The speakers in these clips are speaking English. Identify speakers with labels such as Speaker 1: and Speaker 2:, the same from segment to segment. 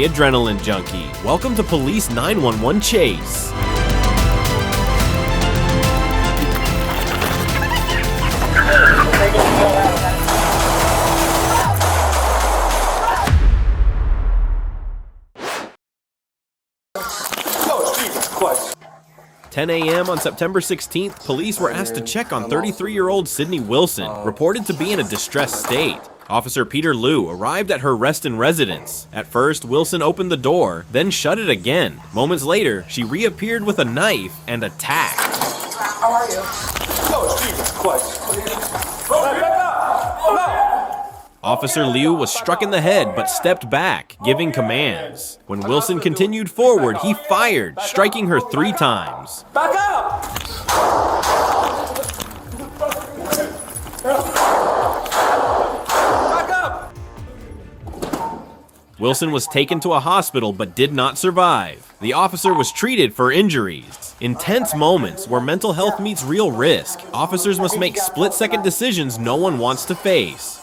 Speaker 1: Hey Adrenaline Junkie, welcome to Police 911 Chase.
Speaker 2: Oh, Jesus Christ.
Speaker 1: 10 a.m. on September 16th, police were asked to check on 33-year-old Sydney Wilson, reported to be in a distressed state. Officer Peter Liu arrived at her Reston residence. At first, Wilson opened the door, then shut it again. Moments later, she reappeared with a knife and attacked.
Speaker 2: How are you? Oh, Jesus Christ. Back up! No!
Speaker 1: Officer Liu was struck in the head but stepped back, giving commands. When Wilson continued forward, he fired, striking her 3 times.
Speaker 2: Back up! Back up!
Speaker 1: Wilson was taken to a hospital but did not survive. The officer was treated for injuries. Intense moments where mental health meets real risk. Officers must make split-second decisions no one wants to face.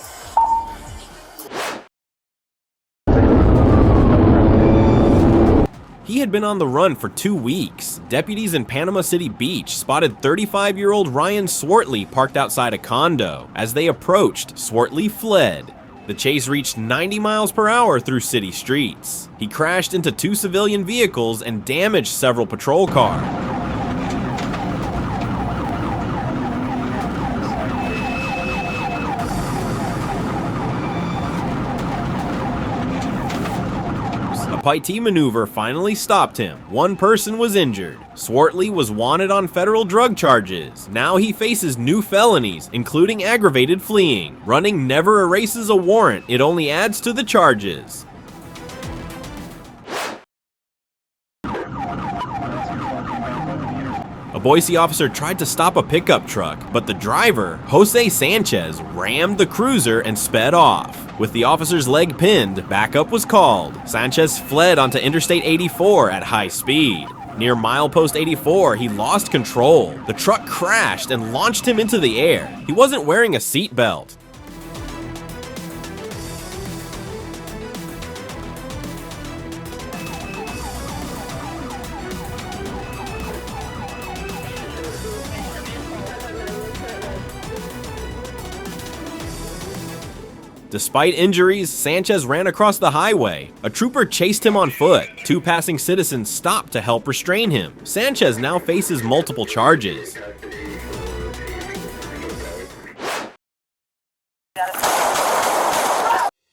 Speaker 1: He had been on the run for 2 weeks. Deputies in Panama City Beach spotted 35-year-old Ryan Swartley parked outside a condo. As they approached, Swartley fled. The chase reached 90 miles per hour through city streets. He crashed into 2 civilian vehicles and damaged several patrol cars. A PT maneuver finally stopped him. 1 person was injured. Swartley was wanted on federal drug charges. Now he faces new felonies, including aggravated fleeing. Running never erases a warrant, it only adds to the charges. A Boise officer tried to stop a pickup truck, but the driver, Jose Sanchez, rammed the cruiser and sped off. With the officer's leg pinned, backup was called. Sanchez fled onto Interstate 84 at high speed. Near milepost 84, he lost control. The truck crashed and launched him into the air. He wasn't wearing a seatbelt. Despite injuries, Sanchez ran across the highway. A trooper chased him on foot. 2 passing citizens stopped to help restrain him. Sanchez now faces multiple charges.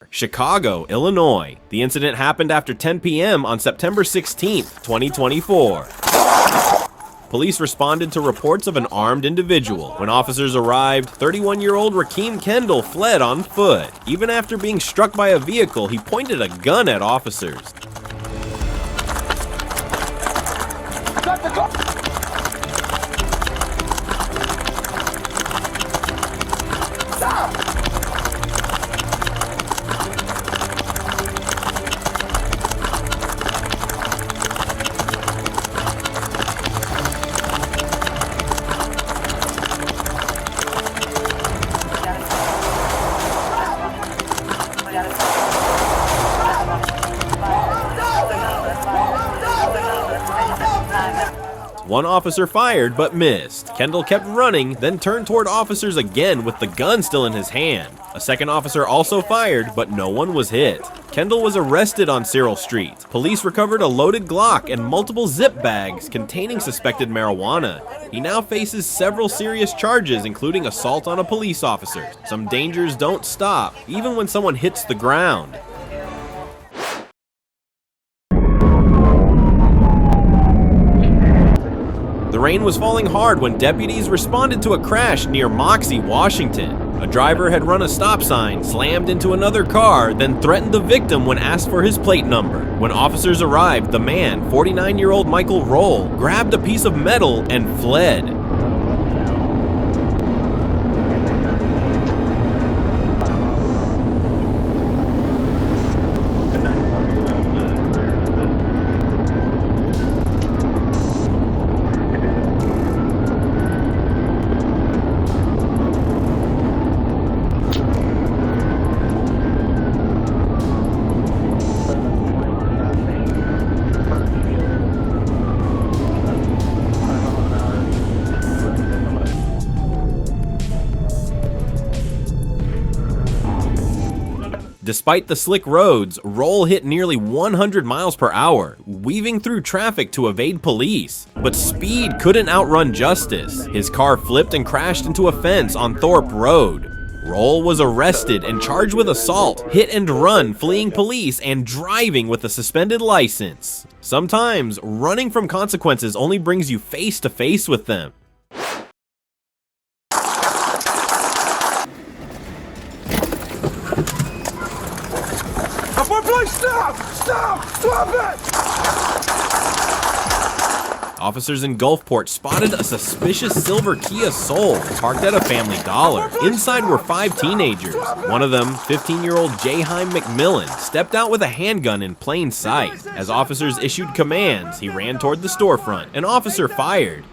Speaker 1: Chicago, Illinois. The incident happened after 10 p.m. on September 16, 2024. Police responded to reports of an armed individual. When officers arrived, 31-year-old Rakeem Kendall fled on foot. Even after being struck by a vehicle, he pointed a gun at officers. One officer fired but missed. Kendall kept running, then turned toward officers again with the gun still in his hand. A second officer also fired, but no one was hit. Kendall was arrested on Cyril Street. Police recovered a loaded Glock and multiple zip bags containing suspected marijuana. He now faces several serious charges, including assault on a police officer. Some dangers don't stop, even when someone hits the ground. The rain was falling hard when deputies responded to a crash near Moxie, Washington. A driver had run a stop sign, slammed into another car, then threatened the victim when asked for his plate number. When officers arrived, the man, 49-year-old Michael Roll, grabbed a piece of metal and fled. Despite the slick roads, Roll hit nearly 100 miles per hour, weaving through traffic to evade police. But speed couldn't outrun justice. His car flipped and crashed into a fence on Thorpe Road. Roll was arrested and charged with assault, hit and run, fleeing police, and driving with a suspended license. Sometimes, running from consequences only brings you face to face with them.
Speaker 2: Stop! Stop! Stop it!
Speaker 1: Officers in Gulfport spotted a suspicious silver Kia Soul parked at a Family Dollar. Inside were 5 teenagers. One of them, 15-year-old Jaheim McMillan, stepped out with a handgun in plain sight. As officers issued commands, he ran toward the storefront. An officer fired.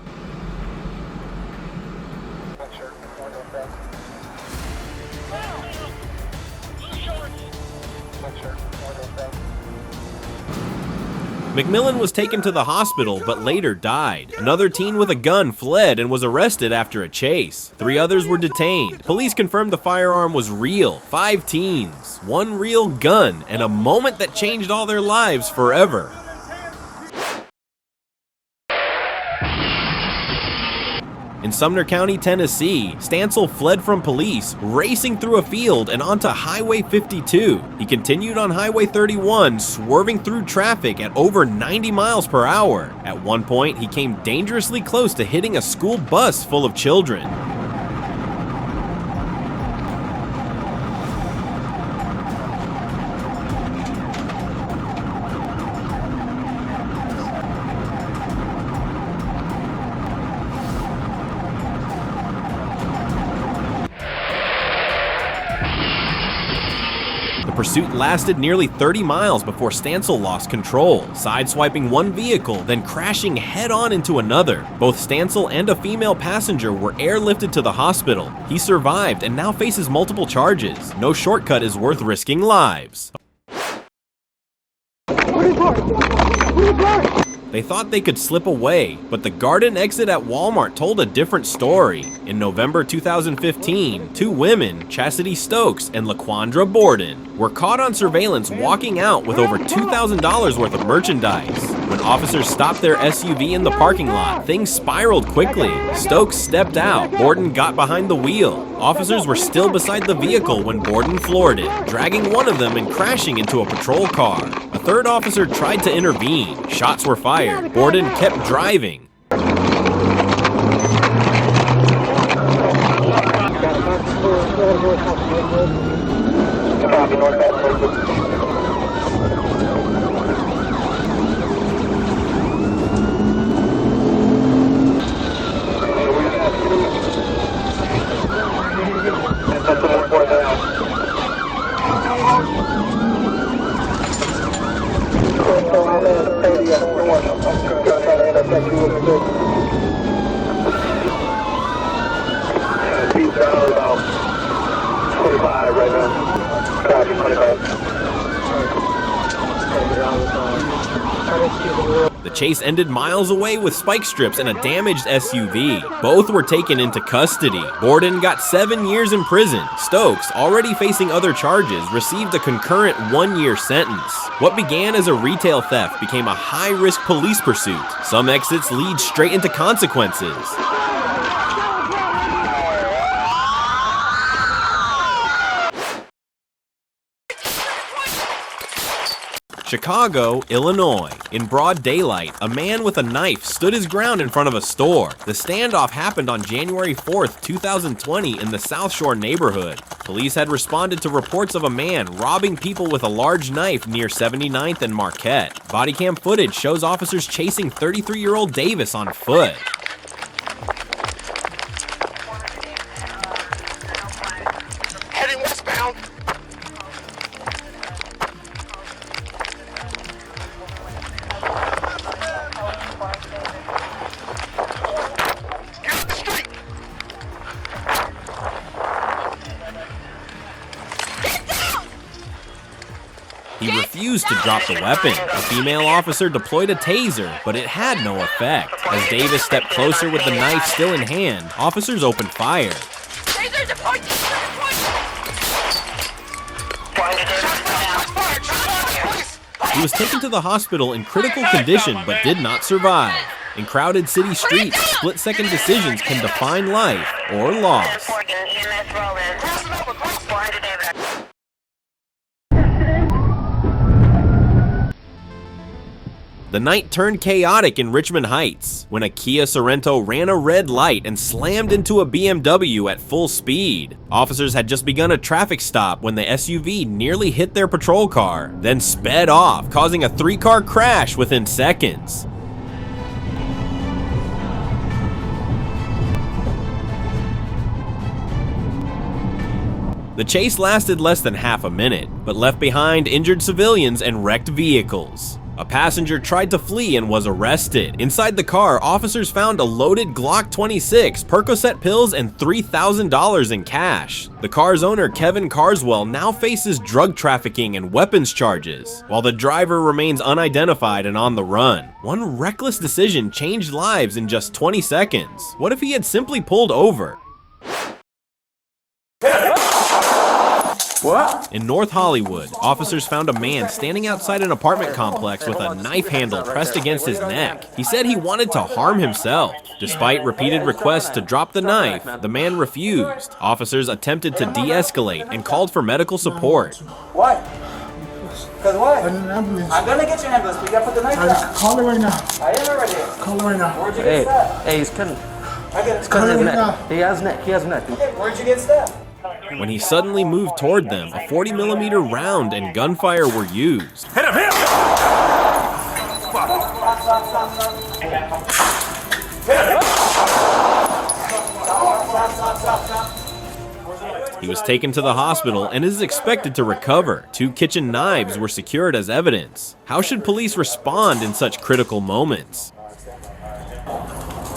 Speaker 1: McMillan was taken to the hospital, but later died. Another teen with a gun fled and was arrested after a chase. 3 others were detained. Police confirmed the firearm was real. 5 teens, 1 real gun, and a moment that changed all their lives forever. In Sumner County, Tennessee, Stansel fled from police, racing through a field and onto Highway 52. He continued on Highway 31, swerving through traffic at over 90 miles per hour. At one point, he came dangerously close to hitting a school bus full of children. The pursuit lasted nearly 30 miles before Stansel lost control, sideswiping one vehicle, then crashing head-on into another. Both Stansel and a female passenger were airlifted to the hospital. He survived and now faces multiple charges. No shortcut is worth risking lives. They thought they could slip away, but the garden exit at Walmart told a different story. In November 2015, 2 women, Chastity Stokes and LaQuandra Borden, were caught on surveillance walking out with over $2,000 worth of merchandise. When officers stopped their SUV in the parking lot, things spiraled quickly. Stokes stepped out. Borden got behind the wheel. Officers were still beside the vehicle when Borden floored it, dragging one of them and crashing into a patrol car. A third officer tried to intervene. Shots were fired. Borden kept driving. The chase ended miles away with spike strips and a damaged SUV. Both were taken into custody. Borden got 7 years in prison. Stokes, already facing other charges, received a concurrent 1-year sentence. What began as a retail theft became a high-risk police pursuit. Some exits lead straight into consequences. Chicago, Illinois. In broad daylight, a man with a knife stood his ground in front of a store. The standoff happened on January 4th, 2020 in the South Shore neighborhood. Police had responded to reports of a man robbing people with a large knife near 79th and Marquette. Body cam footage shows officers chasing 33-year-old Davis on foot.
Speaker 2: Heading westbound.
Speaker 1: He refused to drop the weapon. A female officer deployed a taser, but it had no effect. As Davis stepped closer with the knife still in hand, officers opened fire.
Speaker 2: Taser deployed! Taser deployed!
Speaker 1: He was taken to the hospital in critical condition but did not survive. In crowded city streets, split-second decisions can define life or loss. The night turned chaotic in Richmond Heights when a Kia Sorento ran a red light and slammed into a BMW at full speed. Officers had just begun a traffic stop when the SUV nearly hit their patrol car, then sped off, causing a 3-car crash within seconds. The chase lasted less than half a minute, but left behind injured civilians and wrecked vehicles. A passenger tried to flee and was arrested. Inside the car, officers found a loaded Glock 26, Percocet pills, and $3,000 in cash. The car's owner, Kevin Carswell, now faces drug trafficking and weapons charges, while the driver remains unidentified and on the run. One reckless decision changed lives in just 20 seconds. What if he had simply pulled over?
Speaker 2: What?
Speaker 1: In North Hollywood, officers found a man standing outside an apartment complex with a knife handle pressed against his neck. He said he wanted to harm himself. Despite repeated requests to drop the knife, the man refused. Officers attempted to de-escalate and called for medical support.
Speaker 2: Why? Because what? I'm gonna get your ambulance, but you gotta put the knife down.
Speaker 3: Call it right now.
Speaker 2: I am already.
Speaker 3: Call it right now.
Speaker 2: Where'd you get stabbed?
Speaker 4: Hey, he's cutting.
Speaker 2: I get it.
Speaker 4: He's cutting his neck. He has neck. He has neck.
Speaker 2: Okay, where'd you get stabbed?
Speaker 1: When he suddenly moved toward them, a 40mm round and gunfire were used.
Speaker 2: Hit him! Hit him!
Speaker 1: He was taken to the hospital and is expected to recover. 2 kitchen knives were secured as evidence. How should police respond in such critical moments?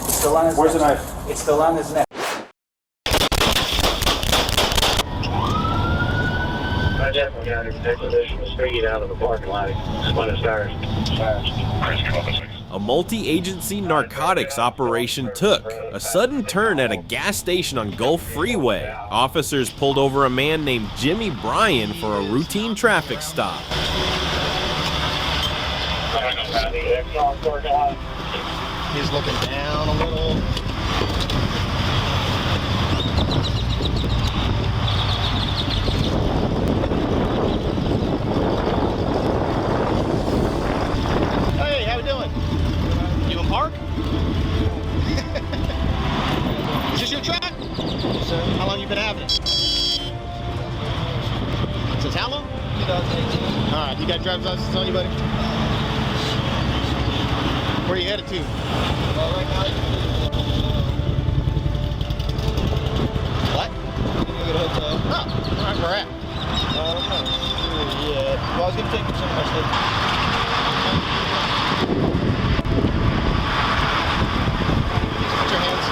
Speaker 2: It's still on his Where's the knife? It's still on his neck.
Speaker 5: I definitely got his declaration was figured out of the parking lot when it started.
Speaker 1: A multi-agency narcotics operation took a sudden turn at a gas station on Gulf Freeway. Officers pulled over a man named Jimmy Bryan for a routine traffic stop.
Speaker 6: He's looking down a little. Hey, how we doing? You in park? Is this your truck? Yes, sir. How long you been having it? Since how long? 2018. All right, you got driver's license on you, buddy? Where are you headed to? Right now. What? I'm gonna go to a hotel. Oh, all right, where at? I'm not sure yet. Well, I was gonna take you some of my stuff. Put your hands.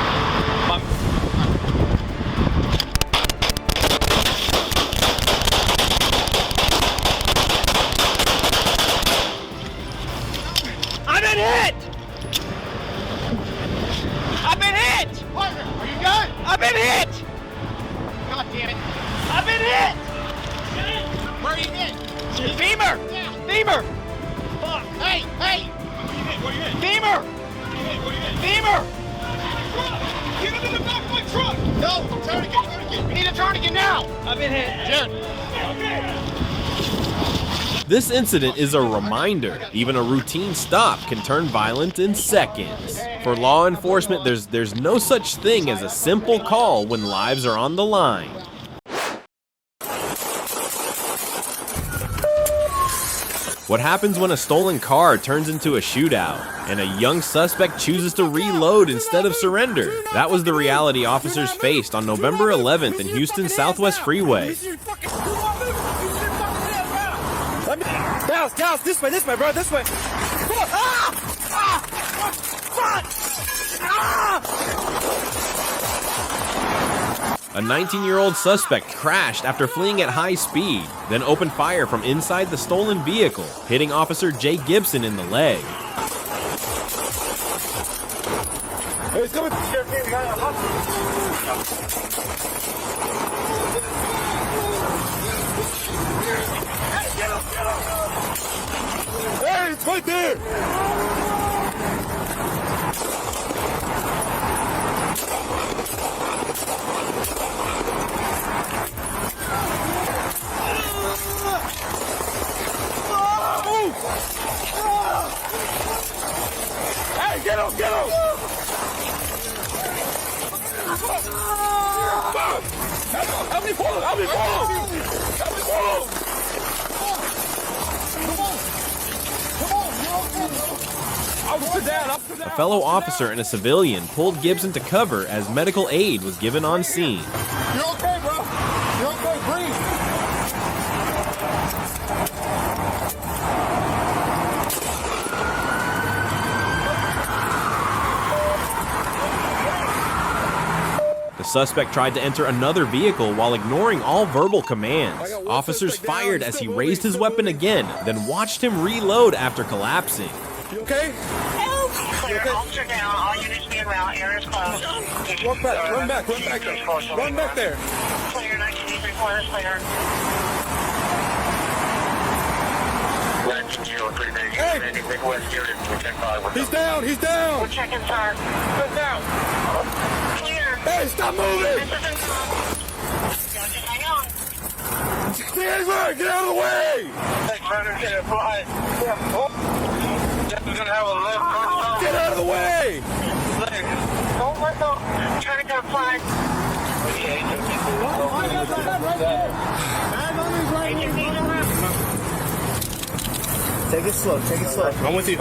Speaker 7: I've been hit! I've been hit!
Speaker 6: Partner, are you good?
Speaker 7: I've been hit!
Speaker 6: God damn it.
Speaker 7: I've been hit!
Speaker 6: Where are you hit?
Speaker 7: Femur! Femur!
Speaker 6: Fuck. Hey, hey! Where you hit?
Speaker 7: Femur!
Speaker 6: Where you hit?
Speaker 7: Femur!
Speaker 6: Get into the back of my truck! No! Tourniquet! We need a tourniquet now!
Speaker 7: I've been hit.
Speaker 6: Jared!
Speaker 1: This incident is a reminder. Even a routine stop can turn violent in seconds. For law enforcement, there's no such thing as a simple call when lives are on the line. What happens when a stolen car turns into a shootout and a young suspect chooses to reload instead of surrender? That was the reality officers faced on November 11th in Houston's Southwest Freeway.
Speaker 7: Dallas, this way, bro, this way.
Speaker 1: A 19-year-old suspect crashed after fleeing at high speed, then opened fire from inside the stolen vehicle, hitting Officer Jay Gibson in the leg.
Speaker 2: Hey, it's coming. Officer down, officer
Speaker 1: A
Speaker 2: down.
Speaker 1: fellow officer and a civilian pulled Gibson to cover as medical aid was given on scene.
Speaker 2: You're okay, bro. You're okay, breathe.
Speaker 1: The suspect tried to enter another vehicle while ignoring all verbal commands. Officers fired as he raised his weapon again, then watched him reload after collapsing.
Speaker 2: You okay?
Speaker 5: Clear, officer down, all units be en route, area's closed.
Speaker 2: Run back, run back, run back there. Run back there.
Speaker 5: Clear, 19 reporters clear.
Speaker 2: Hey! He's down, he's down!
Speaker 5: We're checking, sir.
Speaker 2: He's down!
Speaker 5: Clear.
Speaker 2: Hey, stop moving!
Speaker 5: This is income. Y'all just hang on.
Speaker 2: Taser, get out of the way!
Speaker 5: Gonna have a left.
Speaker 2: Get out of the way!
Speaker 5: Don't let go. Trying to get a flag.
Speaker 4: Take it slow, take it slow.
Speaker 2: I'm with you.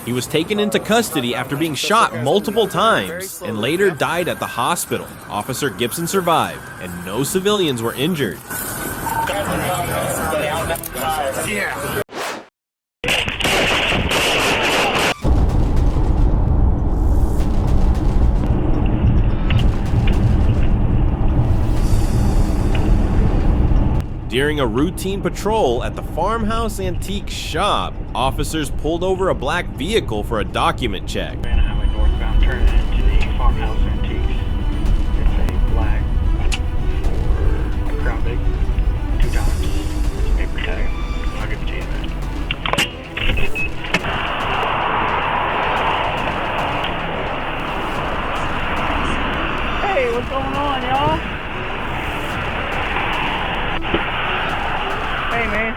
Speaker 1: He was taken into custody after being shot multiple times and later died at the hospital. Officer Gibson survived, and no civilians were injured.
Speaker 5: Yeah.
Speaker 1: During a routine patrol at the farmhouse antique shop, officers pulled over a black vehicle for a document check.
Speaker 3: Highway northbound, turn into the farmhouse antiques. It's a black for Crown Vic, 2 times. It's a paper tag. I'll give it to you, man.
Speaker 7: Hey, what's going on, y'all? Hey, man.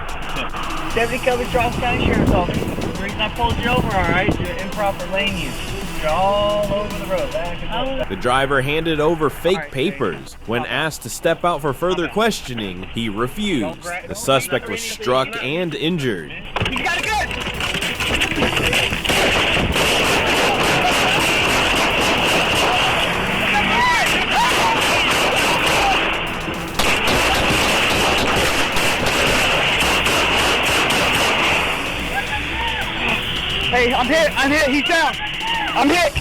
Speaker 7: Deputy Covey, Charles County Sheriff's Office. The reason I pulled you over, alright, is your improper lane use. You're all over the road, back and forth.
Speaker 1: The driver handed over fake papers. When asked to step out for further questioning, he refused. The suspect was struck and injured.
Speaker 7: He's got a gun! Hey, I'm hit, he's down. I'm hit.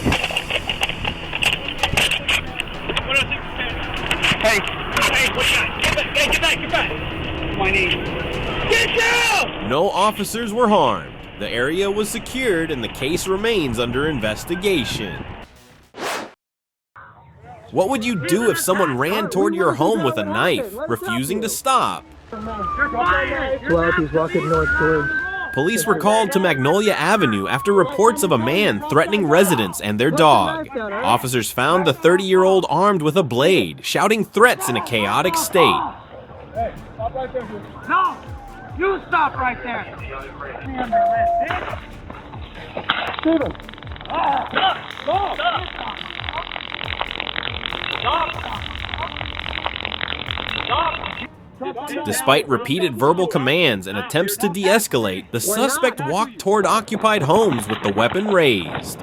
Speaker 7: Hey, what you got? Get back. My knee. Get down!
Speaker 1: No officers were harmed. The area was secured and the case remains under investigation. What would you do if someone ran toward your home with a knife, refusing to stop?
Speaker 4: 12, he's walking north towards.
Speaker 1: Police were called to Magnolia Avenue after reports of a man threatening residents and their dog. Officers found the 30-year-old armed with a blade, shouting threats in a chaotic state.
Speaker 2: Hey, stop right there, dude.
Speaker 7: No! You stop right there!
Speaker 2: Steven!
Speaker 1: Despite repeated verbal commands and attempts to de-escalate, the suspect walked toward occupied homes with the weapon raised.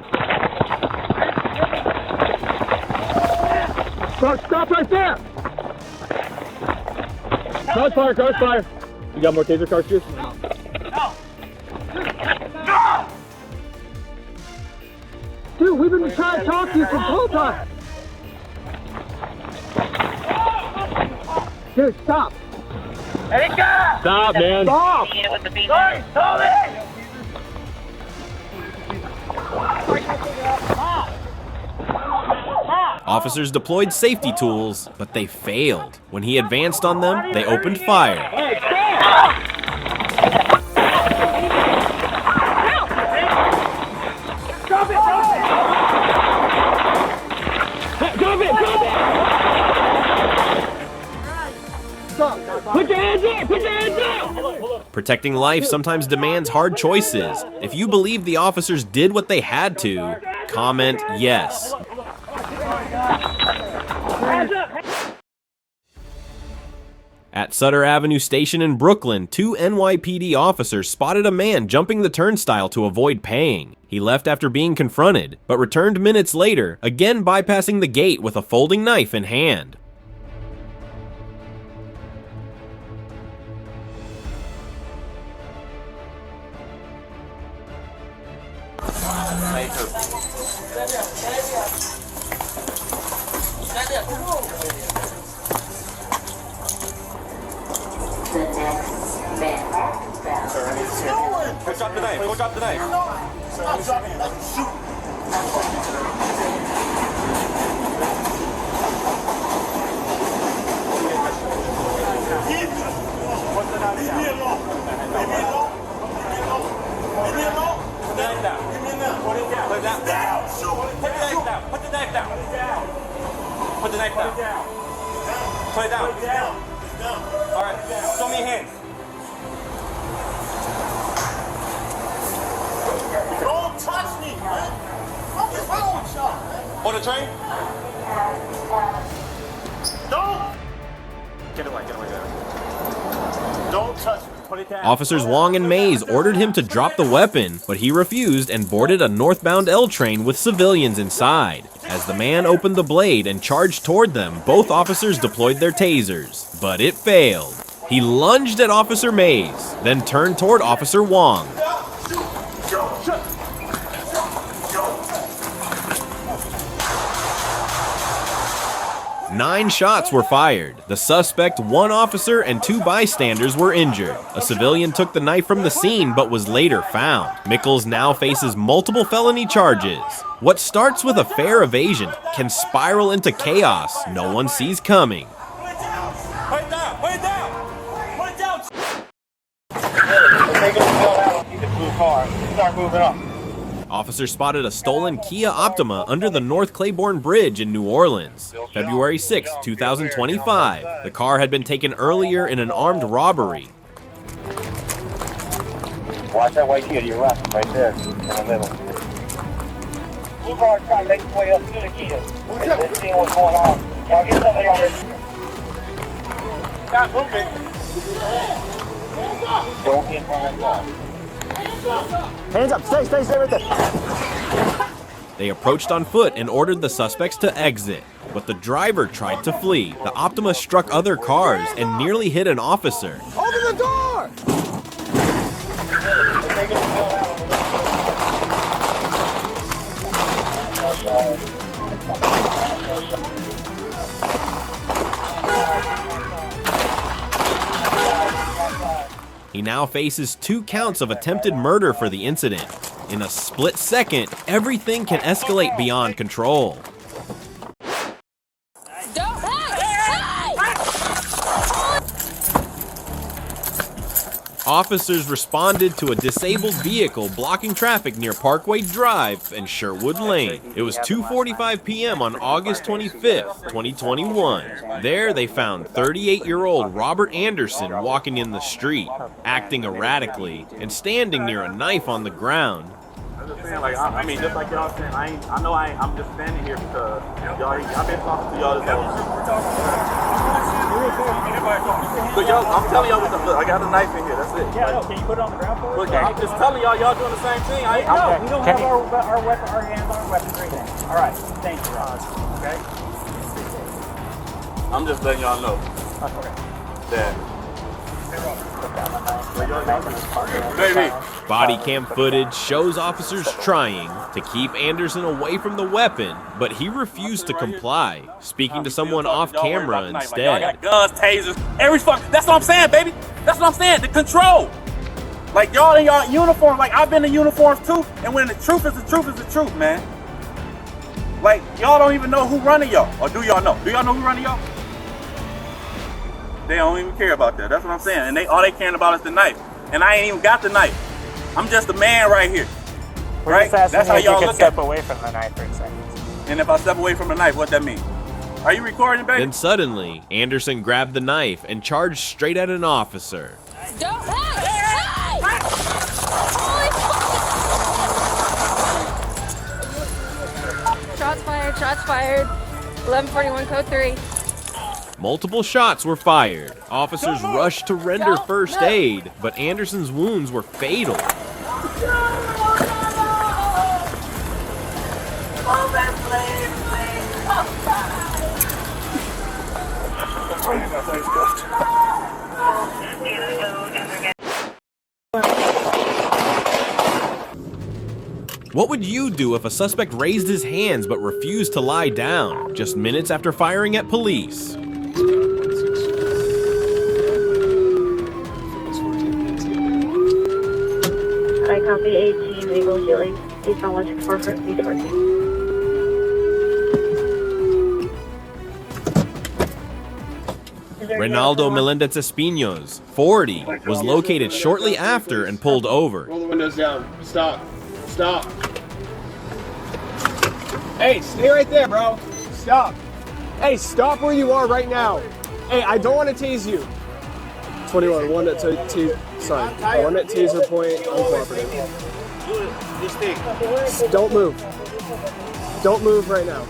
Speaker 2: Stop right there! Cars fire. You got more taser cartridges?
Speaker 7: No!
Speaker 2: Dude, we've been trying to talk to you for the whole time. Dude, stop.
Speaker 7: Let it go!
Speaker 2: Stop, man. Stop.
Speaker 5: With the beat.
Speaker 7: Sorry, hold it!
Speaker 1: Officers deployed safety tools, but they failed. When he advanced on them, they opened fire.
Speaker 2: Hey, stop! Put your hands up! Put your hands up!
Speaker 1: Protecting life sometimes demands hard choices. If you believe the officers did what they had to, comment yes. At Sutter Avenue Station in Brooklyn, 2 NYPD officers spotted a man jumping the turnstile to avoid paying. He left after being confronted, but returned minutes later, again bypassing the gate with a folding knife in hand.
Speaker 2: Go drop the knife. Go drop the knife. Put the knife down. Put it down. All right. Show me your hands. Don't touch me, man. What's wrong with y'all, man? On the train? Don't! Get away. Don't touch me. Put it down.
Speaker 1: Officers Wong and Mays ordered him to drop the weapon, but he refused and boarded a northbound L train with civilians inside. As the man opened the blade and charged toward them, both officers deployed their tasers, but it failed. He lunged at Officer Mays, then turned toward Officer Wong. 9 shots were fired. The suspect, 1 officer, and 2 bystanders were injured. A civilian took the knife from the scene but was later found. Mickles now faces multiple felony charges. What starts with a fair evasion can spiral into chaos no one sees coming.
Speaker 2: Put it down.
Speaker 5: Take it out. Keep the blue car. Start moving up.
Speaker 1: Officers spotted a stolen Kia Optima under the North Claiborne Bridge in New Orleans. February 6, 2025. The car had been taken earlier in an armed robbery.
Speaker 5: Watch that white Kia to your left, right there, in the middle. Blue car trying to make its way up to the Kia. Let's see what's going on. Y'all get somebody on this. Stop moving. Don't get behind up.
Speaker 4: Hands up, stay right there.
Speaker 1: They approached on foot and ordered the suspects to exit, but the driver tried to flee. The Optima struck other cars and nearly hit an officer.
Speaker 4: Open the door!
Speaker 1: He now faces 2 counts of attempted murder for the incident. In a split second, everything can escalate beyond control. Officers responded to a disabled vehicle blocking traffic near Parkway Drive and Sherwood Lane. It was 2:45 p.m. on August 25th, 2021. There, they found 38-year-old Robert Anderson walking in the street, acting erratically, and standing near a knife on the ground.
Speaker 8: I'm just saying, like, I mean, just like y'all saying, I'm just standing here because y'all, I've been talking to y'all this whole. So y'all, I'm telling y'all, look, I got a knife in here. That's it.
Speaker 7: Yeah, no, can you put it on the ground for us?
Speaker 8: Look, I'm just telling y'all doing the same thing.
Speaker 7: No, we don't have our hands on our weapons right now. All right, thank you, Rod. Okay.
Speaker 8: I'm just letting y'all know that. Baby.
Speaker 1: Body cam footage shows officers trying to keep Anderson away from the weapon, but he refused to comply, speaking to someone off camera instead.
Speaker 8: Y'all got guns, tasers, every fuck. That's what I'm saying, baby. That's what I'm saying. The control. Like y'all in y'all uniform. Like I've been in uniforms too. And when the truth is the truth is the truth, man. Like y'all don't even know who running y'all, or do y'all know? Do y'all know who running y'all? They don't even care about that. That's what I'm saying. And all they caring about is the knife. And I ain't even got the knife. I'm just a man right here. Right? That's how y'all look
Speaker 9: step away from the knife for a second.
Speaker 8: And if I step away from the knife, what that mean? Are you recording, baby?
Speaker 1: Then suddenly, Anderson grabbed the knife and charged straight at an officer.
Speaker 10: Don't, hey! Shots fired, 1141 code 3.
Speaker 1: Multiple shots were fired. Officers rushed to render first aid, but Anderson's wounds were fatal. What would you do if a suspect raised his hands but refused to lie down, just minutes after firing at police?
Speaker 9: I copy 18, legal healing. Eastbound 164 for speed 14.
Speaker 1: Reynaldo Melendez Espinos, 40, was located shortly after and pulled over.
Speaker 2: Roll the windows down. Stop. Stop. Hey, stay right there, bro. Stop. Hey, stop where you are right now. Hey, I don't want to tase you. 21, one at one at taser point, uncooperative. Don't move. Don't move right now.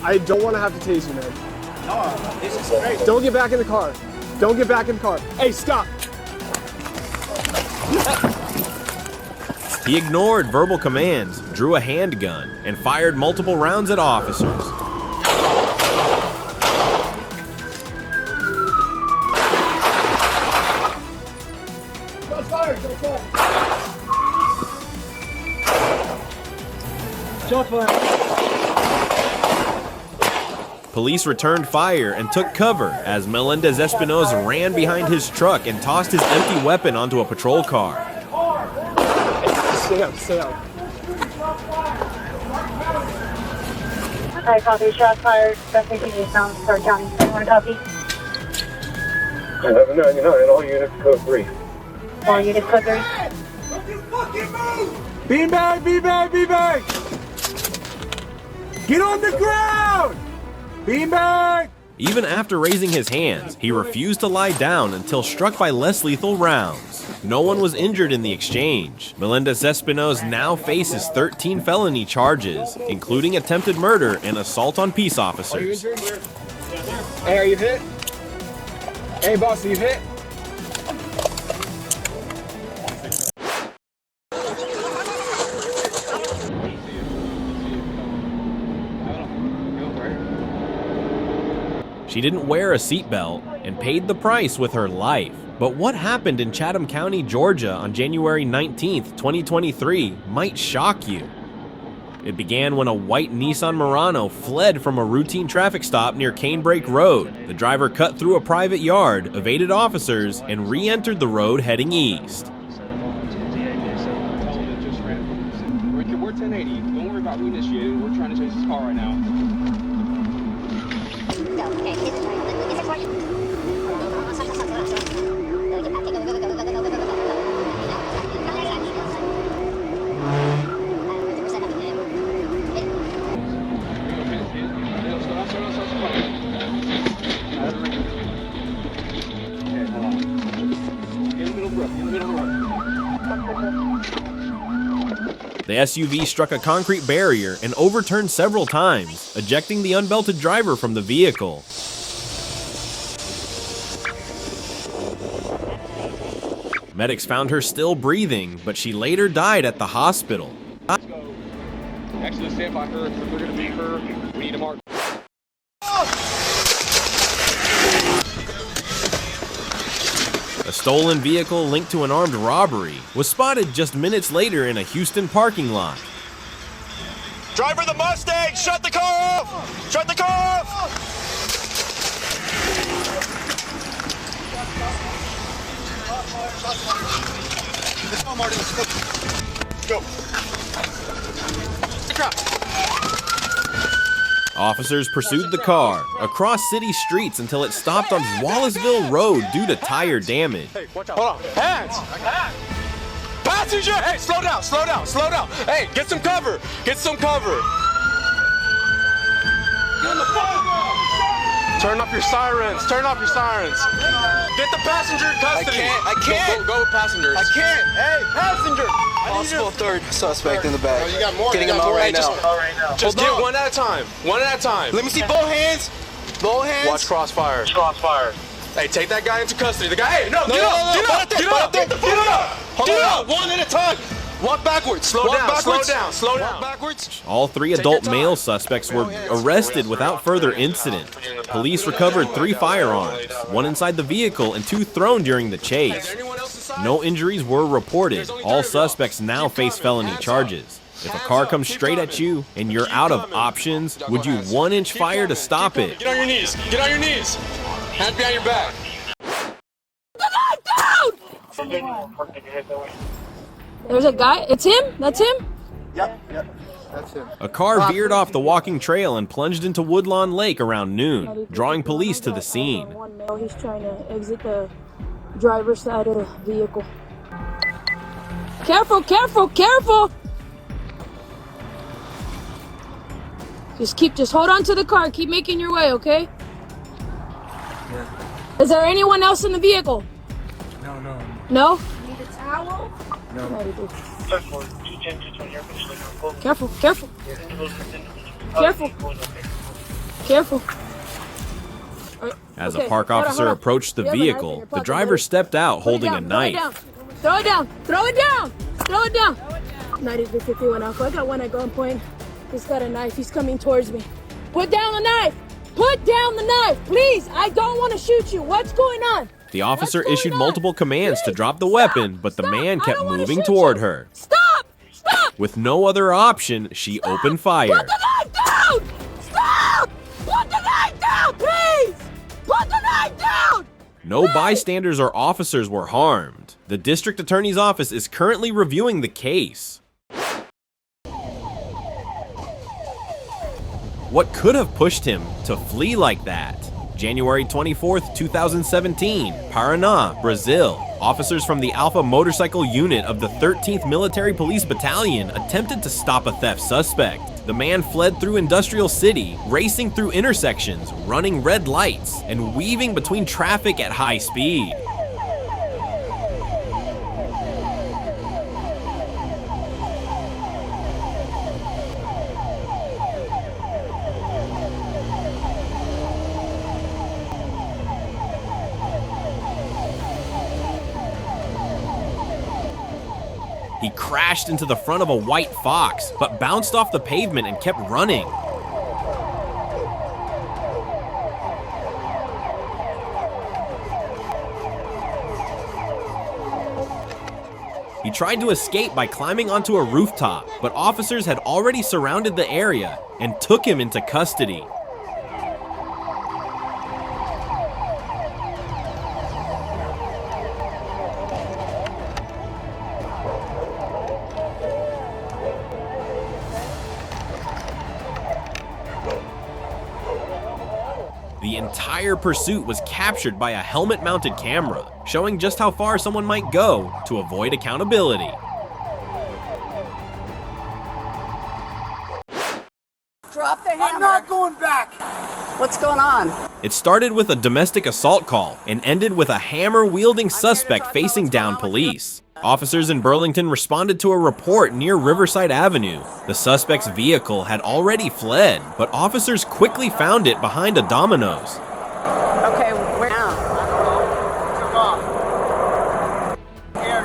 Speaker 2: I don't want to have to tase you, man.
Speaker 6: This is crazy.
Speaker 2: Don't get back in the car. Don't get back in the car. Hey, stop.
Speaker 1: He ignored verbal commands, drew a handgun, and fired multiple rounds at officers. Police returned fire and took cover as Melendez Espinos ran behind his truck and tossed his empty weapon onto a patrol car.
Speaker 2: Stay up, stay up.
Speaker 9: I copy, shots fired. Destination eastbound, Carjacking. Anyone copy?
Speaker 5: 1199, all units code 3.
Speaker 9: All units code 3.
Speaker 2: Beanbag, beanbag, beanbag! Get on the ground! Beanbag!
Speaker 1: Even after raising his hands, he refused to lie down until struck by less lethal rounds. No one was injured in the exchange. Melendez Espinos now faces 13 felony charges, including attempted murder and assault on peace officers.
Speaker 2: Hey, are you hit? Hey, boss, are you hit?
Speaker 1: She didn't wear a seatbelt and paid the price with her life. But what happened in Chatham County, Georgia on January 19th, 2023 might shock you. It began when a white Nissan Murano fled from a routine traffic stop near Canebrake Road. The driver cut through a private yard, evaded officers, and re-entered the road heading east.
Speaker 2: We're 1080. Don't worry about reinitiating. We're trying to chase this car right now.
Speaker 1: The SUV struck a concrete barrier and overturned several times, ejecting the unbelted driver from the vehicle. Medics found her still breathing, but she later died at the hospital.
Speaker 2: Actually, stand by her. If we're going to beat her, we need to mark.
Speaker 1: A stolen vehicle linked to an armed robbery was spotted just minutes later in a Houston parking lot.
Speaker 6: Driver of the Mustang, shut the car off! Shut the car off! Let's go, Marty. Let's go. Let's go.
Speaker 1: Officers pursued the car across city streets until it stopped on Wallaceville Road due to tire damage.
Speaker 2: Hey, watch out. Hold on. Hands! Passenger! Hey, slow down, slow down, slow down. Hey, get some cover. Get some cover. Get in the phone. Turn off your sirens. Turn off your sirens. Get the passenger in custody.
Speaker 6: I can't.
Speaker 2: Go with passengers.
Speaker 6: I can't.
Speaker 2: Hey, passenger.
Speaker 6: Possible third suspect in the back.
Speaker 2: Oh, you got more.
Speaker 6: Getting him out right now.
Speaker 2: Just get one at a time. One at a time.
Speaker 6: Let me see both hands. No hands.
Speaker 2: Watch crossfire.
Speaker 6: Crossfire.
Speaker 2: Hey, take that guy into custody. The guy, hey, no,
Speaker 6: No,
Speaker 2: get
Speaker 6: no,
Speaker 2: up,
Speaker 6: no,
Speaker 2: get up, get up, get up.
Speaker 6: Hold on. One at a time. Walk backwards.
Speaker 2: Slow
Speaker 6: Walk
Speaker 2: down,
Speaker 6: backwards.
Speaker 2: slow down, slow down.
Speaker 6: Walk backwards.
Speaker 1: All 3 adult male suspects were arrested without further incident. Police recovered 3 firearms, 1 inside the vehicle and 2 thrown during the chase. No injuries were reported. All suspects now face felony charges. If a car comes straight at you and you're out of options, would you 1-inch fire to stop it?
Speaker 2: Get on your knees. Get on your knees. Hands behind your back.
Speaker 10: There's a guy. It's him? That's him?
Speaker 6: Yep. That's him.
Speaker 1: A car veered off the walking trail and plunged into Woodlawn Lake around noon, drawing police to the scene.
Speaker 10: One male, he's trying to exit the driver's side of the vehicle. Careful, careful, careful! Just hold on to the car. Keep making your way, okay? Yeah. Is there anyone else in the vehicle?
Speaker 4: No.
Speaker 10: No?
Speaker 9: Need a towel?
Speaker 10: No. Careful, careful. Careful. Careful.
Speaker 1: As a park officer approached the vehicle, the driver stepped out holding a knife.
Speaker 10: Throw it down! Throw it down! Throw it down! 90-51 Alpha. I got one at gunpoint. He's got a knife. He's coming towards me. Put down the knife! Put down the knife! Please! I don't want to shoot you. What's going on?
Speaker 1: The officer issued multiple commands to drop the weapon, but the man kept moving toward her.
Speaker 10: Stop! Stop!
Speaker 1: With no other option, she opened fire.
Speaker 10: Put the knife down! Stop! Put the knife down, please! Put the knife down!
Speaker 1: No bystanders or officers were harmed. The district attorney's office is currently reviewing the case. What could have pushed him to flee like that? January 24th, 2017, Paraná, Brazil. Officers from the Alpha Motorcycle Unit of the 13th Military Police Battalion attempted to stop a theft suspect. The man fled through Industrial City, racing through intersections, running red lights, and weaving between traffic at high speed. He crashed into the front of a white Fox, but bounced off the pavement and kept running. He tried to escape by climbing onto a rooftop, but officers had already surrounded the area and took him into custody. The entire pursuit was captured by a helmet-mounted camera, showing just how far someone might go to avoid accountability.
Speaker 11: Drop the hammer.
Speaker 6: I'm not going back.
Speaker 11: What's going on?
Speaker 1: It started with a domestic assault call and ended with a hammer-wielding suspect facing down police. Officers in Burlington responded to a report near Riverside Avenue. The suspect's vehicle had already fled, but officers quickly found it behind a Domino's.
Speaker 11: Okay, where now?
Speaker 6: Took off. Here,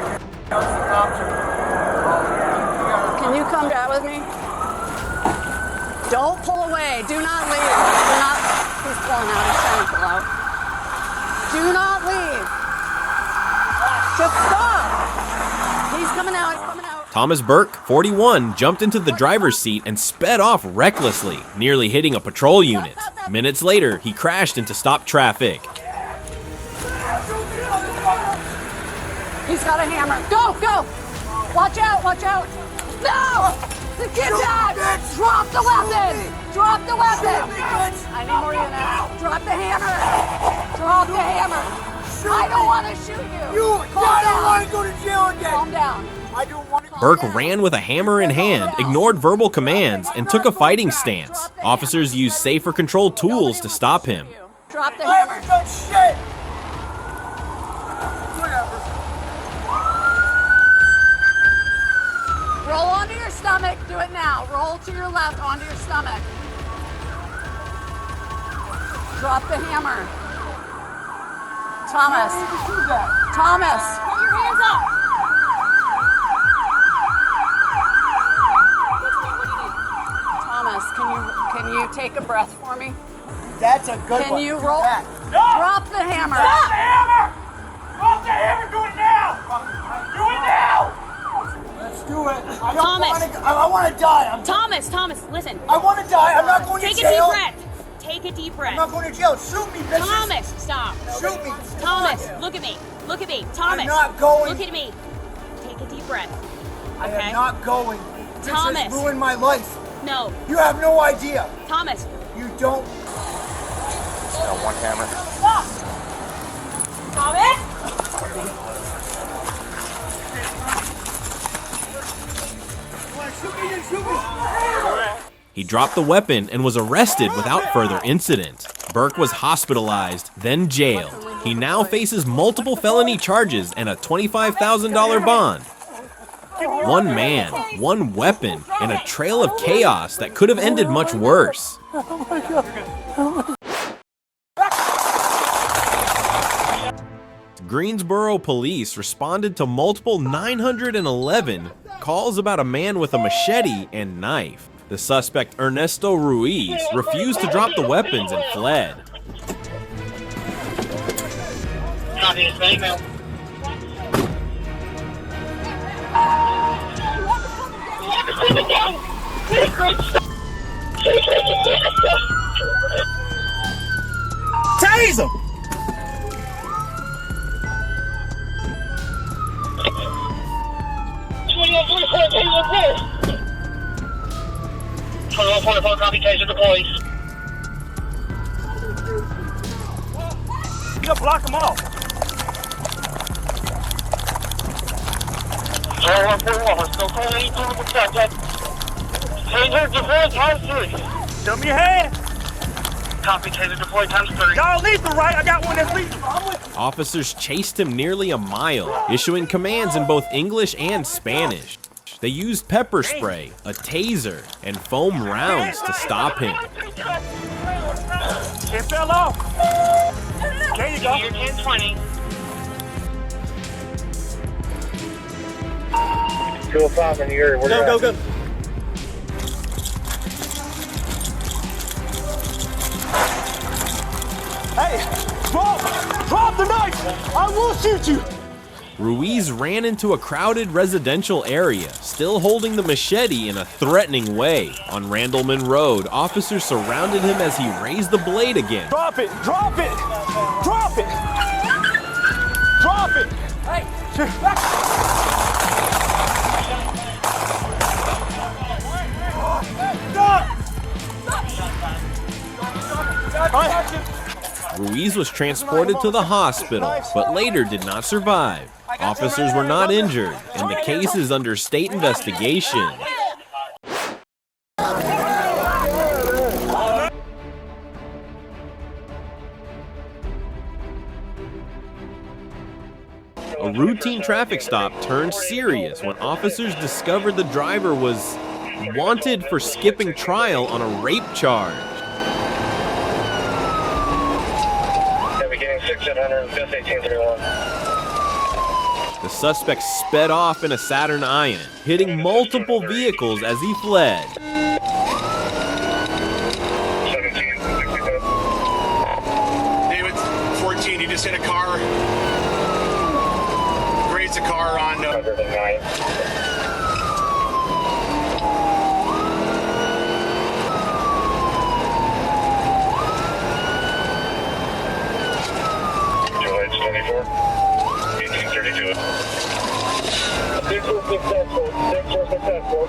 Speaker 11: Can you come down with me? Don't pull away. Do not leave. Do not. He's pulling out. He's trying to pull out. Do not leave. Just stop. He's coming out. He's coming out.
Speaker 1: Thomas Burke, 41, jumped into the driver's seat and sped off recklessly, nearly hitting a patrol unit. Minutes later, he crashed into stopped traffic.
Speaker 11: He's got a hammer. Go, go. Watch out, watch out. No! Get down! Drop the weapon! Drop the weapon! I need more units. Drop the hammer! Drop the hammer! I don't want to shoot you!
Speaker 6: I don't want to go to jail again!
Speaker 11: Calm down.
Speaker 6: I don't want to go
Speaker 1: Burke ran with a hammer in hand, ignored verbal commands, and took a fighting stance. Officers used safer control tools to stop him.
Speaker 11: Drop the
Speaker 6: I
Speaker 11: hammer.
Speaker 6: haven't done shit! Whatever.
Speaker 11: Roll onto your stomach. Do it now. Roll to your left onto your stomach. Drop the hammer. Thomas. Thomas.
Speaker 10: Put your hands up.
Speaker 11: Thomas, can you take a breath for me?
Speaker 6: That's a good one.
Speaker 11: Can you roll? Drop the hammer.
Speaker 8: Drop the hammer! Drop the hammer! Do it now! Do it now!
Speaker 6: Let's do it.
Speaker 10: Thomas.
Speaker 6: I want to die.
Speaker 10: Thomas, listen.
Speaker 6: I want to die. I'm not going to
Speaker 10: Take a
Speaker 6: jail.
Speaker 10: deep breath. Take a deep
Speaker 6: I'm
Speaker 10: breath.
Speaker 6: not going to jail. Shoot me, bitches.
Speaker 10: Thomas, stop.
Speaker 6: Shoot me.
Speaker 10: Thomas, look at me. Look at me. Thomas.
Speaker 6: I'm not going.
Speaker 10: Look at me. Take a deep breath.
Speaker 6: I
Speaker 10: Okay?
Speaker 6: am not going. This
Speaker 10: Thomas.
Speaker 6: has ruined my life.
Speaker 10: No.
Speaker 6: You have no idea.
Speaker 10: Thomas.
Speaker 6: You don't.
Speaker 5: Got one hammer.
Speaker 10: Stop. Thomas.
Speaker 1: He dropped the weapon and was arrested without further incident. Burke was hospitalized, then jailed. He now faces multiple felony charges and a $25,000 bond. One man, one weapon, and a trail of chaos that could have ended much worse. Greensboro police responded to multiple 911 calls about a man with a machete and knife. The suspect, Ernesto Ruiz, refused to drop the weapons and fled.
Speaker 8: Tase him! You gotta block them off. Show me your hand.
Speaker 5: Copy, taser deploy times 3.
Speaker 8: Y'all lethal, right? I got one that's lethal.
Speaker 1: Officers chased him nearly a mile, issuing commands in both English and Spanish. They used pepper spray, a taser, and foam rounds to stop him.
Speaker 8: It fell off. There you go.
Speaker 5: You're 1020. 205 in the area.
Speaker 8: Go, go. Hey, drop the knife! I will shoot you!
Speaker 1: Ruiz ran into a crowded residential area, still holding the machete in a threatening way. On Randleman Road, officers surrounded him as he raised the blade again.
Speaker 8: Drop it! Drop it! Drop it! Drop it! Hey!
Speaker 1: Ruiz was transported to the hospital, but later did not survive. Officers were not injured, and the case is under state investigation. A routine traffic stop turned serious when officers discovered the driver was wanted for skipping trial on a rape charge.
Speaker 5: Beginning 6700, just 1831.
Speaker 1: The suspect sped off in a Saturn Ion, hitting multiple vehicles as he fled.
Speaker 5: 1762.
Speaker 12: David, 14, you just hit a car. Grazed a car on...
Speaker 5: 109. Successful.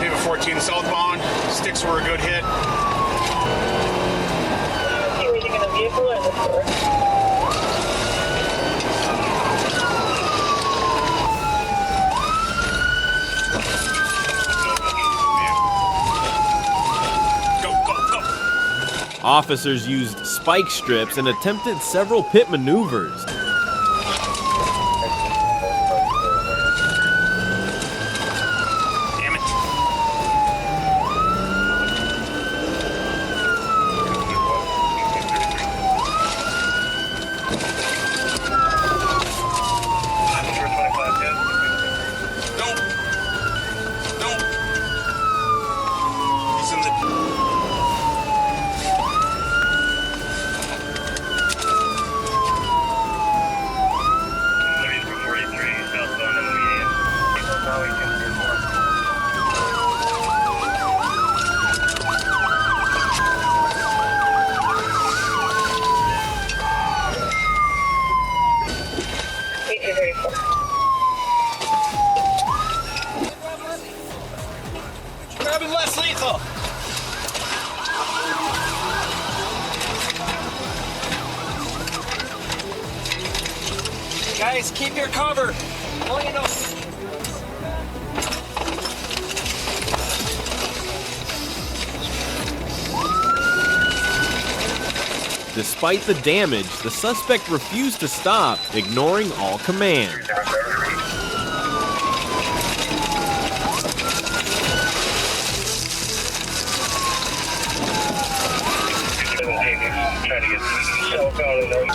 Speaker 12: David 14 southbound. Sticks were a good hit.
Speaker 5: Anything in the vehicle or in the store?
Speaker 1: Officers used spike strips and attempted several pit maneuvers.
Speaker 12: Damn it.
Speaker 13: Guys, keep your cover. Oh, you know.
Speaker 1: Despite the damage, the suspect refused to stop, ignoring all commands.
Speaker 5: Trying to get cell phone in there.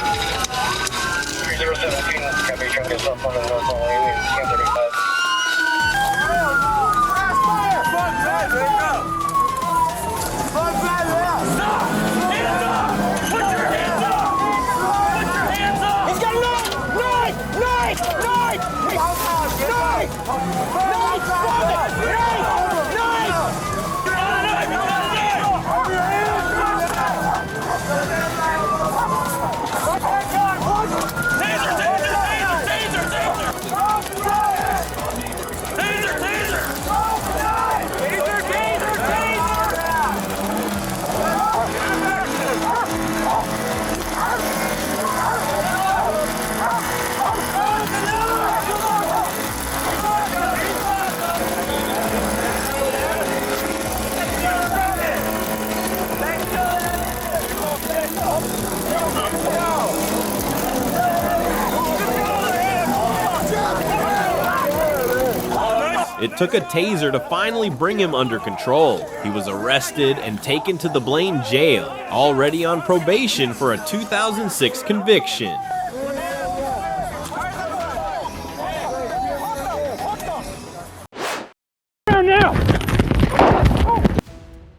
Speaker 5: 3017, got me trying to get cell phone in the north lane, 1035.
Speaker 13: He's got a knife! Knife! Knife! Knife! Knife!
Speaker 1: It took a taser to finally bring him under control. He was arrested and taken to the Blaine jail, already on probation for a 2006 conviction.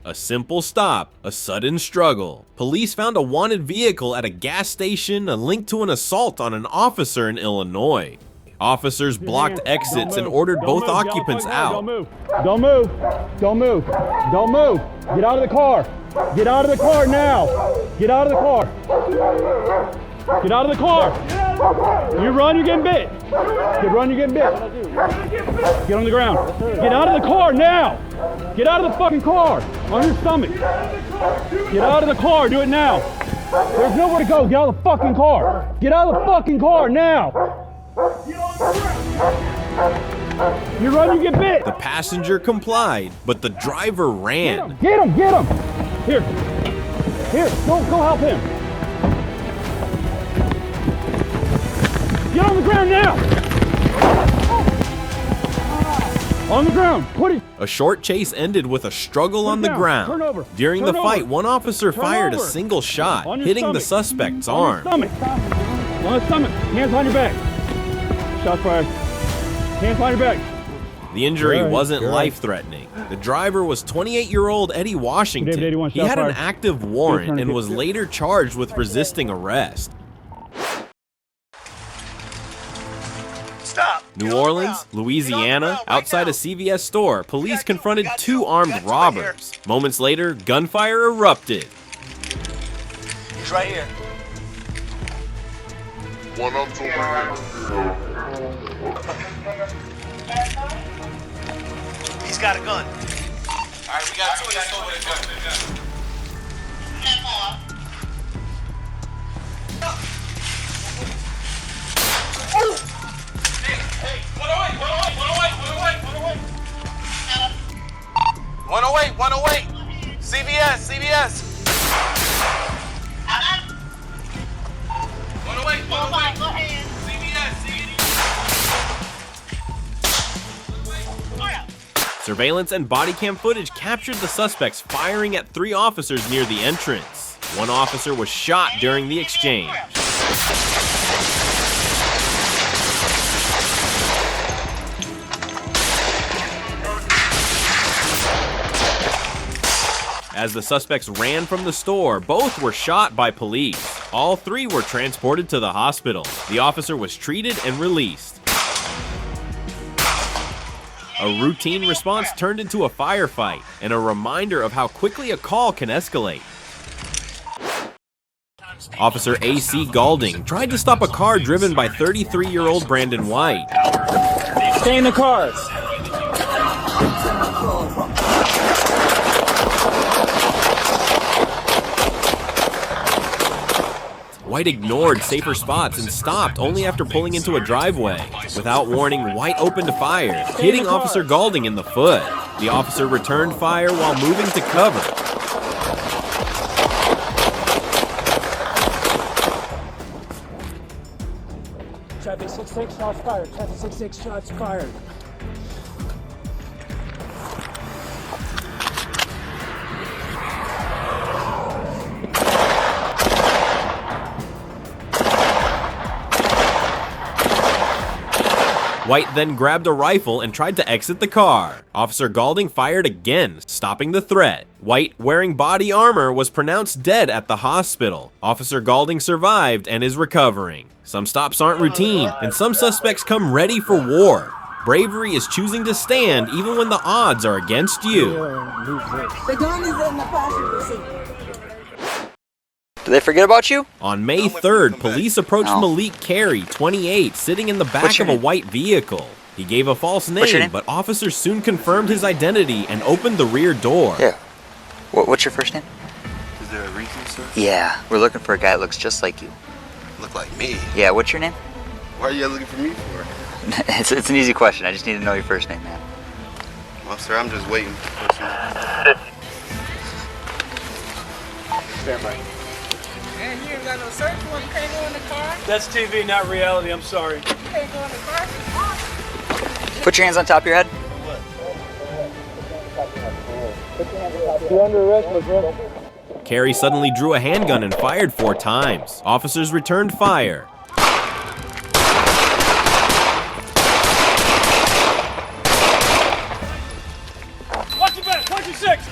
Speaker 1: A simple stop, a sudden struggle. Police found a wanted vehicle at a gas station, a link to an assault on an officer in Illinois. Officers blocked exits and ordered both occupants out.
Speaker 14: Don't move. Don't move. Don't move. Don't move. Get out of the car. Get out of the car now. Get out of the car. Get out of the car. You run, you're getting bit. You run, you're getting bit. Get on the ground. Get out of the car now. Get out of the fucking car. On your stomach. Get out of the car. Do it now. There's nowhere to go. Get out of the fucking car. Get out of the fucking car now. You run, you get bit.
Speaker 1: The passenger complied, but the driver ran.
Speaker 14: Get him, get him. Here, go help him. Get on the ground now. On the ground, put it.
Speaker 1: A short chase ended with a struggle on the ground.
Speaker 14: Turn over.
Speaker 1: During the
Speaker 14: Turn
Speaker 1: fight,
Speaker 14: over.
Speaker 1: one officer
Speaker 14: Turn
Speaker 1: fired a
Speaker 14: over.
Speaker 1: single shot,
Speaker 14: On your
Speaker 1: hitting the
Speaker 14: stomach.
Speaker 1: suspect's
Speaker 14: On your
Speaker 1: arm.
Speaker 14: stomach. On the stomach. Hands on your back. Shot fired. Hands on your back.
Speaker 1: The injury
Speaker 14: You're right,
Speaker 1: wasn't
Speaker 14: you're right.
Speaker 1: life-threatening. The driver was 28-year-old Eddie Washington.
Speaker 14: David 81,
Speaker 1: He
Speaker 14: shot
Speaker 1: had an
Speaker 14: fired.
Speaker 1: active
Speaker 14: Your
Speaker 1: warrant
Speaker 14: turn,
Speaker 1: and
Speaker 14: get-
Speaker 1: was later charged with resisting arrest.
Speaker 13: Stop!
Speaker 1: New Orleans, Louisiana, outside a CVS store, police confronted two armed robbers. Moments later, gunfire erupted.
Speaker 13: He's right here.
Speaker 15: One up to me.
Speaker 13: He's got a gun. Alright, we got two of that with a gun. Hey, 108, CVS. 108,
Speaker 1: Surveillance and body cam footage captured the suspects firing at three officers near the entrance. One officer was shot during the exchange. As the suspects ran from the store, both were shot by police. All three were transported to the hospital. The officer was treated and released. A routine response turned into a firefight, and a reminder of how quickly a call can escalate. Officer A.C. Galding tried to stop a car driven by 33-year-old Brandon White.
Speaker 14: Stay in the cars.
Speaker 1: White ignored safer spots and stopped only after pulling into a driveway. Without warning, White opened fire, hitting Officer Goulding in the foot. The officer returned fire while moving to cover.
Speaker 4: Traffic 6-6, shots fired. Traffic 6-6, shots fired.
Speaker 1: White then grabbed a rifle and tried to exit the car. Officer Goulding fired again, stopping the threat. White, wearing body armor, was pronounced dead at the hospital. Officer Goulding survived and is recovering. Some stops aren't routine, and some suspects come ready for war. Bravery is choosing to stand even when the odds are against you.
Speaker 10: The gun is in the passenger seat.
Speaker 15: Did they forget about you?
Speaker 1: On May 3rd, police approached Malik Carey, 28, sitting in the back of a white vehicle. He gave a false name, but officers soon confirmed his identity and opened the rear door.
Speaker 15: Yeah. What's your first name?
Speaker 16: Is there a reason, sir?
Speaker 15: Yeah, we're looking for a guy that looks just like you.
Speaker 16: Look like me?
Speaker 15: Yeah, what's your name?
Speaker 16: Why are you looking for me for?
Speaker 15: It's an easy question. I just need to know your first name, man.
Speaker 16: Well, sir, I'm just waiting.
Speaker 2: Stand by.
Speaker 13: Man, you ain't got no search warrant. You can't go in the car.
Speaker 4: That's TV, not reality. I'm sorry.
Speaker 13: You can't go in the car.
Speaker 15: Put your hands on top of your head.
Speaker 4: You're under arrest, my friend.
Speaker 1: Carey suddenly drew a handgun and fired 4 times. Officers returned fire.
Speaker 4: Watch your back, watch your 6.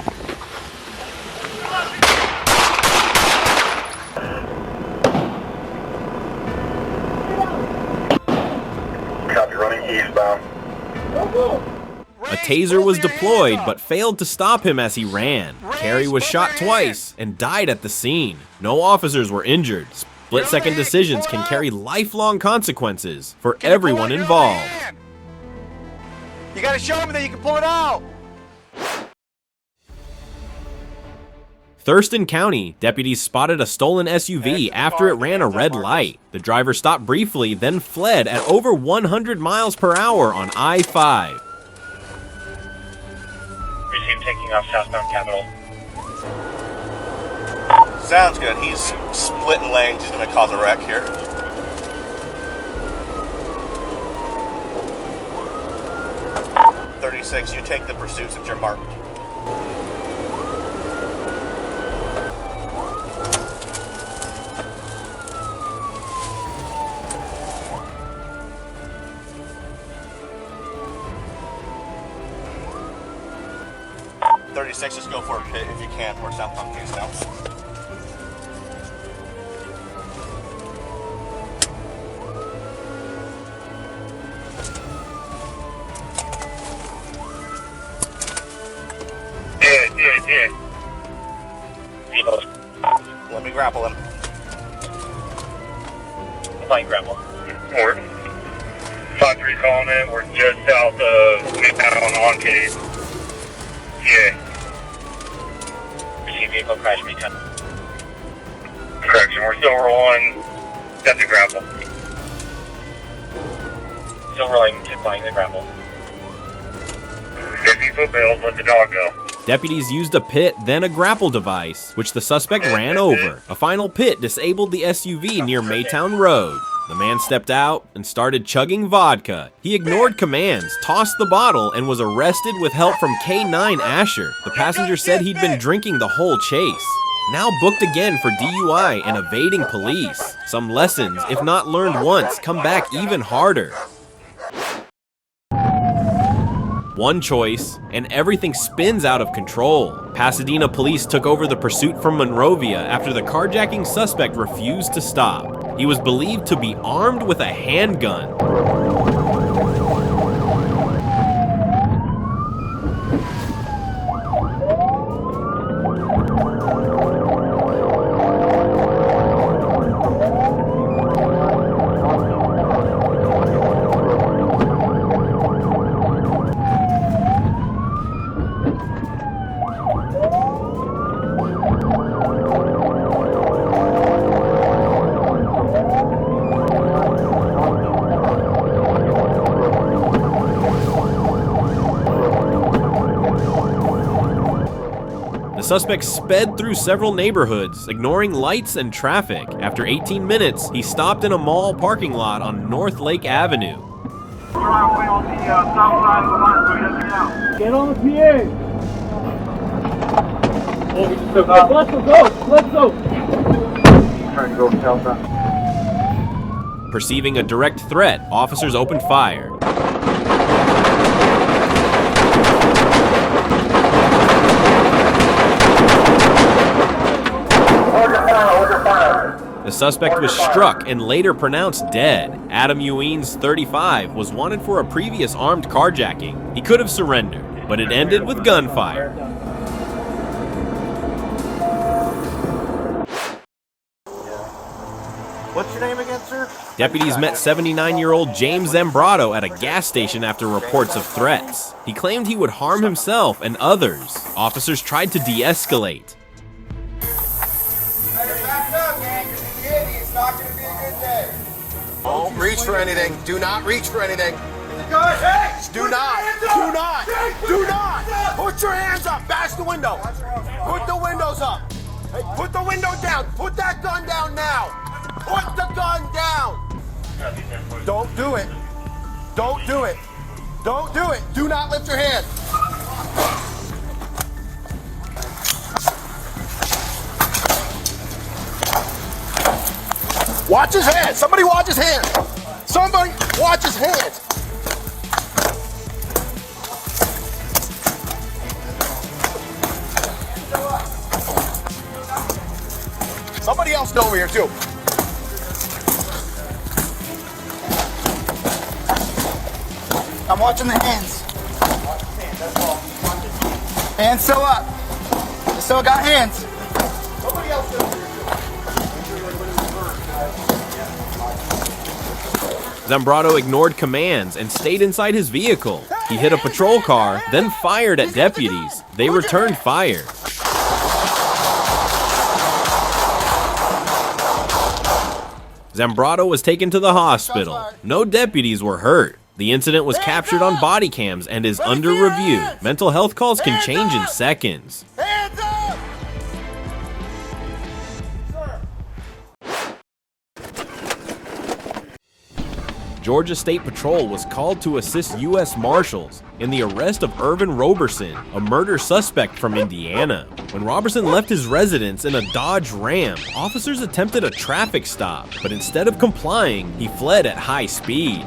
Speaker 5: Copy, running eastbound.
Speaker 1: A taser was deployed but failed to stop him as he ran. Carey was shot twice and died at the scene. No officers were injured. Split-second decisions can carry lifelong consequences for everyone involved.
Speaker 6: You gotta show me that you can pull it out.
Speaker 1: Thurston County, deputies spotted a stolen SUV after it ran a red light. The driver stopped briefly, then fled at over 100 miles per hour on I-5.
Speaker 5: Receive taking off southbound Capitol.
Speaker 12: Sounds good. He's splitting lanes. He's going to cause a wreck here. .36, you take the pursuits that you're marked. .36, just go for a pit if you can. We're southbound case now.
Speaker 5: Yeah.
Speaker 12: Let me grapple him.
Speaker 5: Fine grapple. We're 5-3 calling in. We're just south of Midtown on case. Yeah. Receive vehicle crash Midtown. Correction, we're still rolling. That's a grapple. Still rolling, applying the grapple. 50-foot bails, let the dog go.
Speaker 1: Deputies used a pit, then a grapple device, which the suspect ran over. A final pit disabled the SUV near Maytown Road. The man stepped out and started chugging vodka. He ignored commands, tossed the bottle, and was arrested with help from K9 Asher. The passenger said he'd been drinking the whole chase. Now booked again for DUI and evading police. Some lessons, if not learned once, come back even harder. One choice, and everything spins out of control. Pasadena police took over the pursuit from Monrovia after the carjacking suspect refused to stop. He was believed to be armed with a handgun. suspect sped through several neighborhoods, ignoring lights and traffic. After 18 minutes, he stopped in a mall parking lot on North Lake Avenue.
Speaker 14: Get on the PA! Let's go! Let's go!
Speaker 5: Trying to go southbound.
Speaker 1: Perceiving a direct threat, officers opened fire. The suspect was struck and later pronounced dead. Adam Ewings, 35, was wanted for a previous armed carjacking. He could have surrendered, but it ended with gunfire.
Speaker 6: What's your name again, sir?
Speaker 1: Deputies met 79-year-old James Zambrano at a gas station after reports of threats. He claimed he would harm himself and others. Officers tried to de-escalate.
Speaker 6: Don't reach for anything. Do not reach for anything. Do not. Put your hands up. Bash the window. Put the windows up. Hey, put the window down. Put that gun down now. Put the gun down. Don't do it. Don't do it. Don't do it. Do not lift your hand. Watch his hands. Somebody watch his hands. Somebody watch his hands. Somebody else over here too. I'm watching the hands. Hands still up. They still got hands. Somebody else over here.
Speaker 1: Zambrano ignored commands and stayed inside his vehicle. He hit a patrol car, then fired at deputies. They returned fire. Zambrano was taken to the hospital. No deputies were hurt. The incident was captured on body cams and is under review. Mental health calls can change in seconds. Georgia State Patrol was called to assist U.S. Marshals in the arrest of Irvin Roberson, a murder suspect from Indiana. When Roberson left his residence in a Dodge Ram, officers attempted a traffic stop, but instead of complying, he fled at high speed.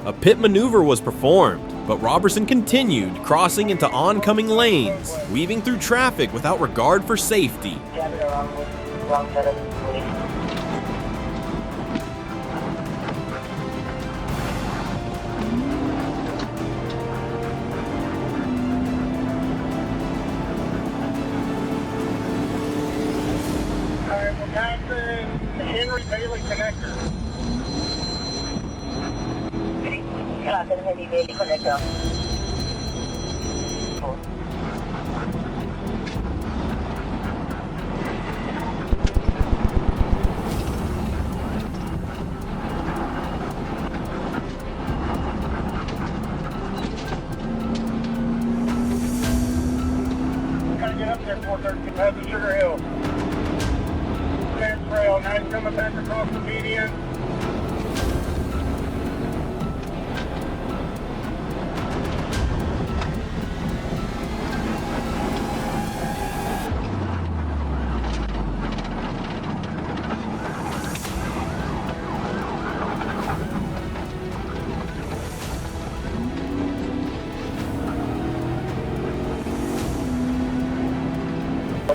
Speaker 1: A pit maneuver was performed, but Roberson continued, crossing into oncoming lanes, weaving through traffic without regard for safety.
Speaker 5: Henry Bailey connector. Henry Bailey connector.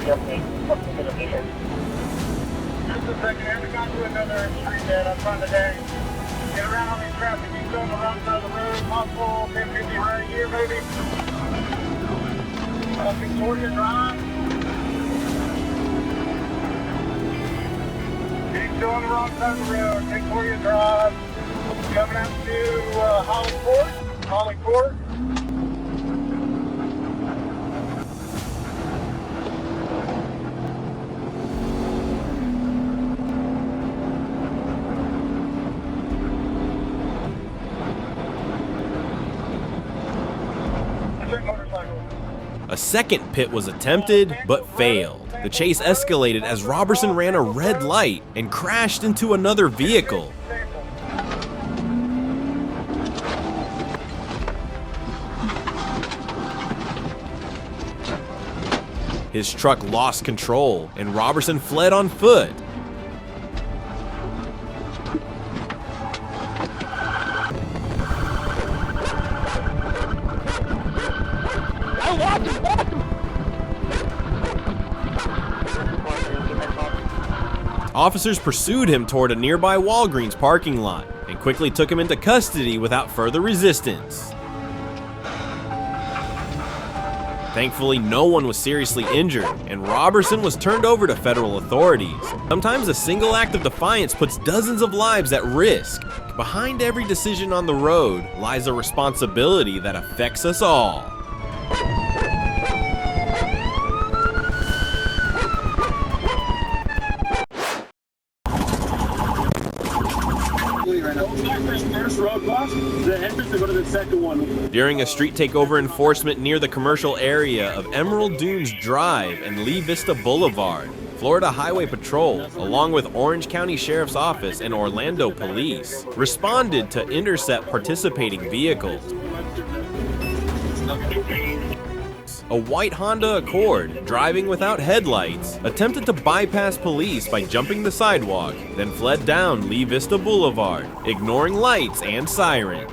Speaker 5: Just a second, here we go to another street dead up front today. Get around on these traffic. You go on the wrong side of the road, possible 1050 right here, baby. Victoria Drive. Keep going the wrong side of the road, Victoria Drive. Coming out to Holly Court.
Speaker 1: A second pit was attempted, but failed. The chase escalated as Robertson ran a red light and crashed into another vehicle. His truck lost control, and Robertson fled on foot. Officers pursued him toward a nearby Walgreens parking lot and quickly took him into custody without further resistance. Thankfully, no one was seriously injured, and Robertson was turned over to federal authorities. Sometimes a single act of defiance puts dozens of lives at risk. Behind every decision on the road lies a responsibility that affects us all.
Speaker 14: The entrance to go to the second one.
Speaker 1: During a street takeover enforcement near the commercial area of Emerald Dunes Drive and Lee Vista Boulevard, Florida Highway Patrol, along with Orange County Sheriff's Office and Orlando Police, responded to intercept participating vehicles. A white Honda Accord, driving without headlights, attempted to bypass police by jumping the sidewalk, then fled down Lee Vista Boulevard, ignoring lights and sirens.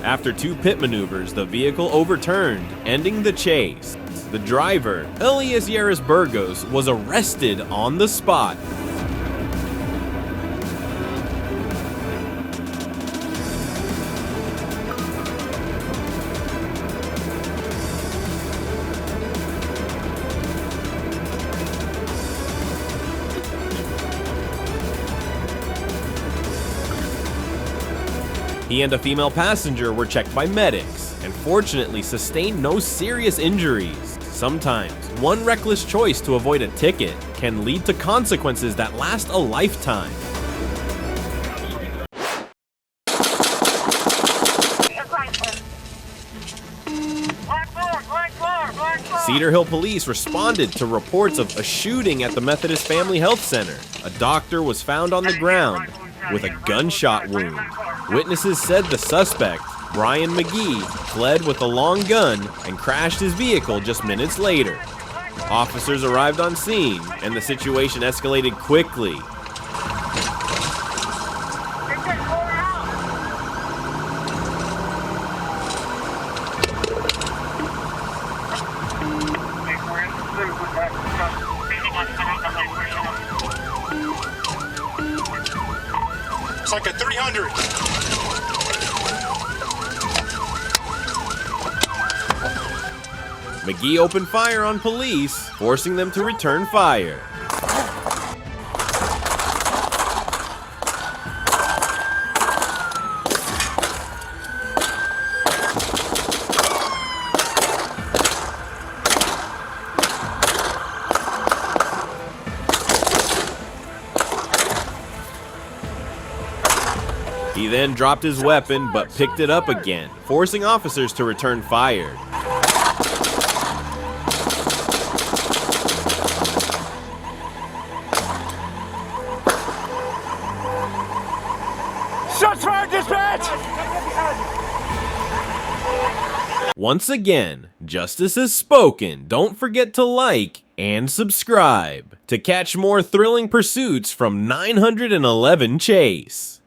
Speaker 1: After two pit maneuvers, the vehicle overturned, ending the chase. The driver, Elias Yaris Burgos, was arrested on the spot. He and a female passenger were checked by medics, and fortunately sustained no serious injuries. Sometimes, one reckless choice to avoid a ticket can lead to consequences that last a lifetime. Cedar Hill police responded to reports of a shooting at the Methodist Family Health Center. A doctor was found on the ground with a gunshot wound. Witnesses said the suspect, Brian McGee, fled with a long gun and crashed his vehicle just minutes later. Officers arrived on scene, and the situation escalated quickly.
Speaker 12: It's like a 300.
Speaker 1: McGee opened fire on police, forcing them to return fire. He then dropped his weapon but picked it up again, forcing officers to return fire.
Speaker 13: Shots fired, dispatch!
Speaker 1: Once again, justice is spoken. Don't forget to like and subscribe to catch more thrilling pursuits from 911 Chase.